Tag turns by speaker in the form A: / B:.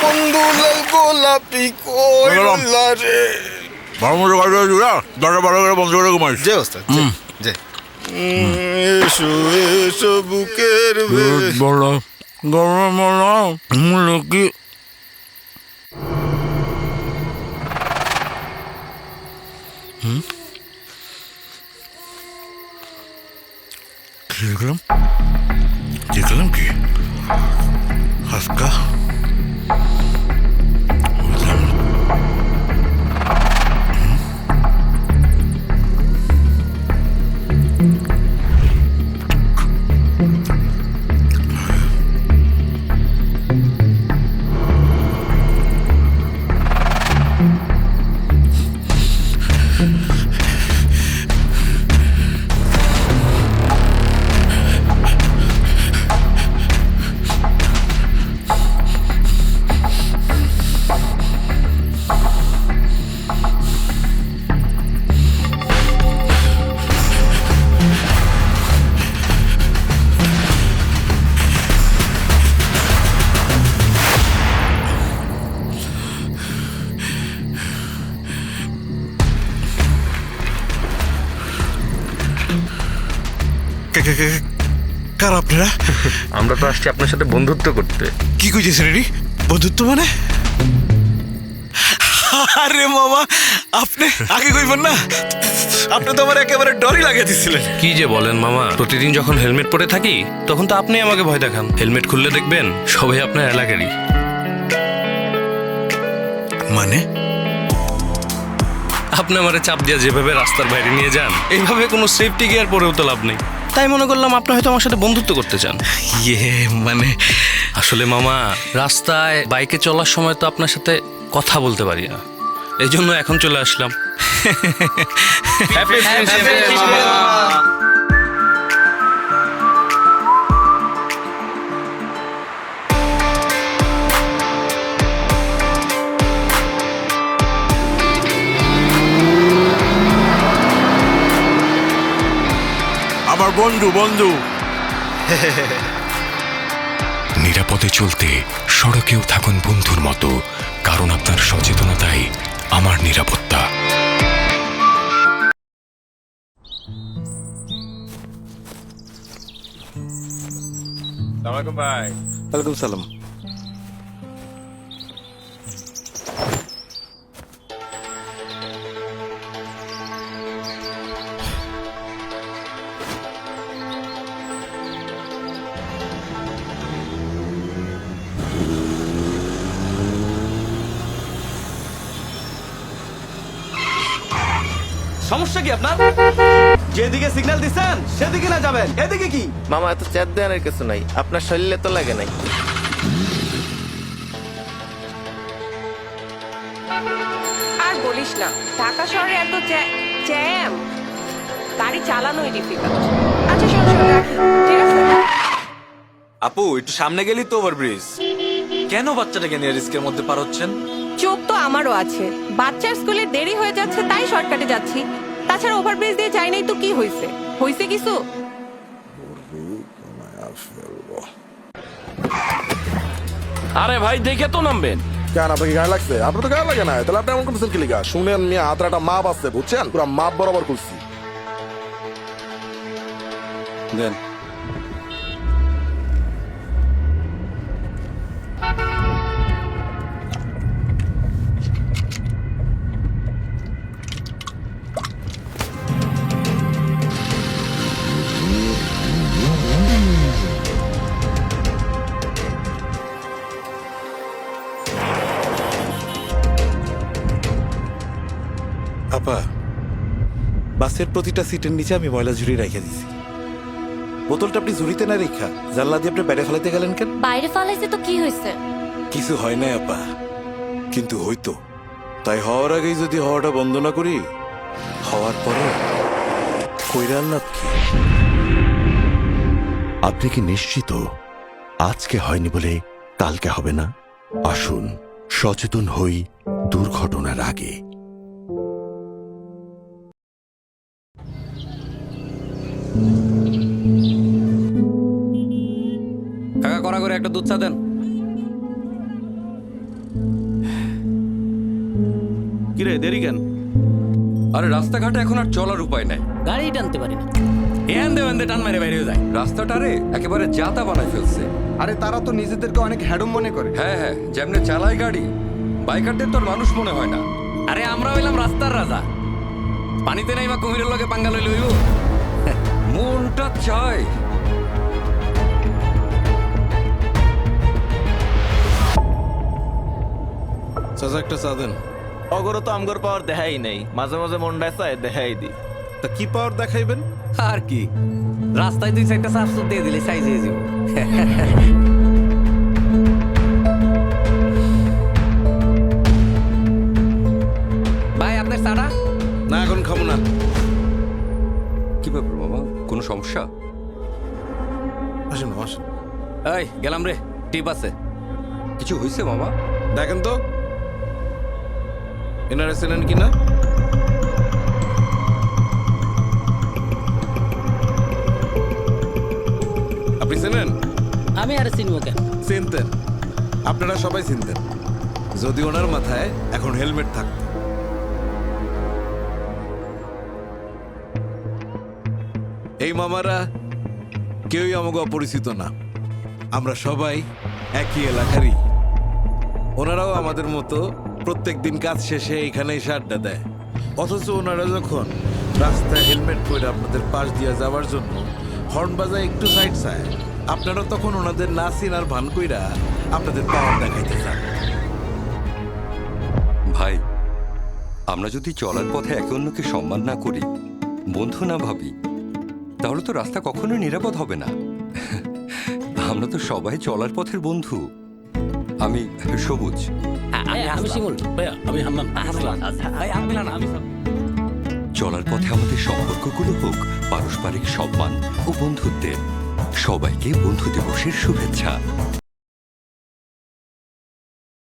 A: বন্ধু লাল গোলাপি কইলা রে।
B: ভালো মতো গাড়ি দরজা ভালো করে বন্ধ করে ঘুমাইস।
A: যে ওস্তাদ যে এসো এসো বুকের
B: বলো গরম কি দেখলাম দেখলাম কি হাসকা কার আপনারা?
C: আমরা তো আসছি আপনার সাথে বন্ধুত্ব করতে।
B: কি কইতেছেন রে? বন্ধুত্ব মানে? আরে মামা আপনি আগে কইবেন না, আপনি তো আমার একেবারে ডরই লাগিয়ে দিছিলেন।
C: কি যে বলেন মামা, প্রতিদিন যখন হেলমেট পরে থাকি তখন তো আপনি আমাকে ভয় দেখান। হেলমেট খুললে দেখবেন সবাই আপনার এলাকারই।
B: মানে
C: আপনি আমারে চাপ দিয়ে যেভাবে রাস্তার বাইরে নিয়ে যান, এইভাবে কোনো সেফটি গিয়ার পরেও তো লাভ নেই। তাই মনে করলাম আপনি হয়তো আমার সাথে বন্ধুত্ব করতে চান।
B: মানে
C: আসলে মামা, রাস্তায় বাইকে চলার সময় তো আপনার সাথে কথা বলতে পারি না, এই জন্য এখন চলে আসলাম।
B: আমার বন্ধু বন্ধু
D: নিরাপদে চলতে সড়কেও থাকুন বন্ধুর মতো, কারণ আপনার সচেতনতাই আমার নিরাপত্তা।
A: ওয়ালাইকুম সালাম।
E: সমস্যা কি আপনার? যেদিকে সিগন্যাল দিচ্ছেন সেদিকে না যাবেন, এদিকে কি?
F: মামা এত চাপ দেওয়ার কিছু নাই, আপনার শরীরে তো লাগে নাই।
G: আর বলিস না, ঢাকা শহরে এত জ্যাম, গাড়ি চালানোই ডিফিকাল্ট। আচ্ছা শোন শোন, রাখি, ঠিক আছে?
E: আপু একটু সামনে গেলি তো ওভারব্রিজ। কেন বাচ্চাটাকে নিয়ে রিস্কের মধ্যে পার হচ্ছেন?
G: চোখ তো আমারও আছে, বাচ্চার স্কুলে দেরি হয়ে যাচ্ছে তাই শর্টকাটে যাচ্ছি। তাছাড়া ওভারব্রিজ দিয়ে যাই নাই তো কি হয়েছে? হয়েছে কিছু?
C: আরে ভাই দেখে তো নামবেন।
H: কেন আপনাকে গায়ে লাগছে? আপনার তো গায়ে লাগে না, তাহলে আপনি এমন করতেছেন কি লিগা? শুনেন মিয়া, হাতের একটা মাপ আছে বুঝছেন, পুরো মাপ বরাবর করছি।
E: দেন। আপা, বাসের প্রতিটা সিটের নিচে আমি ময়লা ঝুড়ি রেখে দিছি। বোতলটা আপনি ঝুড়িতে না রেখা জানলা দিয়ে আপনি বাইরে ফেলাইতে গেলেন কেন?
I: বাইরে ফালাইছে তো কি হয়েছে?
E: কিছু হয় নাই আপা, কিন্তু হইতো। তাই হওয়ার আগেই যদি হওয়াটা বন্ধ না করি, হওয়ার পরে কইরার লাভ কি?
D: আপনি কি নিশ্চিত আজকে হয়নি বলে কালকে হবে না? আসুন সচেতন হই দুর্ঘটনার আগে।
E: কাকা কড়া করে একটা দুধ চা দেন।
B: কিরে দেরি কেন?
I: আরে রাস্তাঘাটে এখন আর চলার উপায় নাই,
J: গাড়ি টানতে পারি না,
I: এন দেবেন টান মেরে বাইরে যায়, রাস্তাটারে একেবারে জাতা বানায় ফেলছে।
A: আরে তারা তো নিজেদেরকে অনেক হ্যাডম মনে করে।
I: হ্যাঁ হ্যাঁ, যেমনে চালায় গাড়ি, বাইকারদের তো আর মানুষ মনে হয় না। আরে আমরা হইলাম রাস্তার রাজা, পানিতে নাই বা কুমিরের লগে পাঙ্গা লইলে হইব? মনটা চায়।
E: চাচা একটা চা দেন।
F: অগরও তো আমগর পাওয়ার দেখাই নাই, মাঝে মাঝে মনটা চায় দেখাই দি।
E: তা কি পাওয়ার দেখাইবেন?
I: আর কি, রাস্তায় দুই চারটা সাফসুপ দিয়ে দিলে সাইজ হয়ে যাব। ভাই আপনার সারা
E: না এখন খাবো না।
I: কি ব্যাপার মামা, কোনো সমস্যা?
E: আসেন আসেন।
I: এই গেলাম রে, টিপ আছে। কিছু হয়েছে মামা?
E: দেখেন তো এনারা চেনেন কিনা। আপনি চেনেন?
J: আমি আর চিনবো কেন?
E: চিনতেন, আপনারা সবাই চিনতেন যদি ওনার মাথায় এখন হেলমেট থাকতো। এই মামারা কেউই আমাকে অপরিচিত না, আমরা সবাই একই এলাকারই। ওনারাও আমাদের মতো প্রত্যেক দিন কাজ শেষে এখানে এসে আড্ডা দেয়, অথচ ওনারা যখন রাস্তায় হেলমেট পরে আপনাদের পাশ দিয়ে যাওয়ার জন্য হর্ন বাজায় একটু সাইড চায়, আপনারা তখন ওনাদের না চিনার ভান কইরা আপনাদের পাওয়ার দেখাইতে চান।
I: ভাই, আমরা যদি চলার পথে একে অন্যকে সম্মান না করি, বন্ধু না ভাবি, তাহলে তো রাস্তা কখনোই নিরাপদ হবে না। আমরা তো সবাই চলার পথের বন্ধু। আমি সবুজ।
J: আমি শিমুল, আমি হান্নান।
I: চলার পথে আমাদের সম্পর্কগুলো হোক পারস্পরিক সম্মান ও বন্ধুত্বের। সবাইকে বন্ধু দিবসের শুভেচ্ছা।